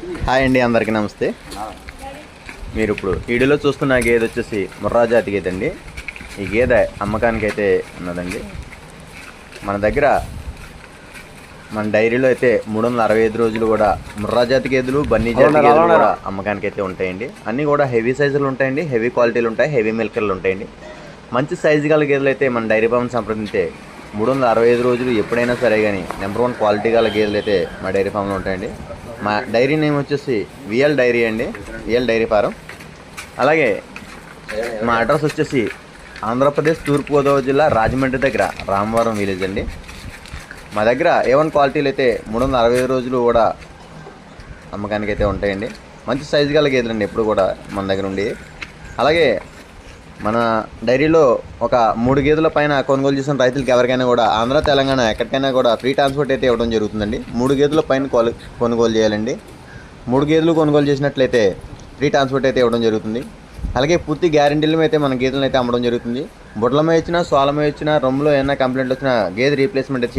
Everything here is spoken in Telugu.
హాయ్ అండి, అందరికీ నమస్తే. మీరు ఇప్పుడు వీడియోలో చూస్తున్న గేదె వచ్చేసి ముర్రా జాతి గేదె అండి. ఈ గేదె అమ్మకానికి అయితే ఉన్నదండి. మన దగ్గర మన డైరీలో అయితే 365 రోజులు కూడా ముర్రా జాతి గేదెలు, బన్నీ జాతి గేదెలు కూడా అమ్మకానికి అయితే ఉంటాయండి. అన్నీ కూడా హెవీ సైజులు ఉంటాయండి, హెవీ క్వాలిటీలు ఉంటాయి, హెవీ మిల్కర్లు ఉంటాయండి. మంచి సైజు గల గేదెలు అయితే మన డైరీ ఫామ్ సంప్రదించే 365 రోజులు ఎప్పుడైనా సరే కానీ నెంబర్ 1 క్వాలిటీ గల గేదెలు అయితే మా డైరీ ఫామ్లో ఉంటాయండి. మా డైరీ నేమ్ వచ్చేసి విఎల్ డైరీ అండి, విఎల్ డైరీ ఫారం. అలాగే మా అడ్రస్ వచ్చేసి ఆంధ్రప్రదేశ్ తూర్పుగోదావరి జిల్లా రాజమండ్రి దగ్గర రామవరం విలేజ్ అండి. మా దగ్గర A1 క్వాలిటీలు అయితే 365 రోజులు కూడా అమ్మకానికి అయితే ఉంటాయండి. మంచి సైజు గల గేదెలు అండి ఎప్పుడు కూడా మన దగ్గర ఉండి. అలాగే మన డైరీలో ఒక 3 గేదెల పైన కొనుగోలు చేసిన రైతులకి ఎవరికైనా కూడా ఆంధ్ర తెలంగాణ ఎక్కడికైనా కూడా ఫ్రీ ట్రాన్స్పోర్ట్ అయితే ఇవ్వడం జరుగుతుందండి. 3 గేదెల పైన కొనుగోలు చేయాలండి. 3 గేదెలు కొనుగోలు చేసినట్లయితే ఫ్రీ ట్రాన్స్పోర్ట్ అయితే ఇవ్వడం జరుగుతుంది. అలాగే పూర్తి గ్యారెంటీలు అయితే మన గేదెలను అయితే అమ్మడం జరుగుతుంది. బుడ్లమే ఇచ్చినా, సోలమే ఇచ్చినా, రొమ్ములో ఏమైనా కంప్లైంట్లు వచ్చినా గేదె రీప్లేస్మెంట్ అయితే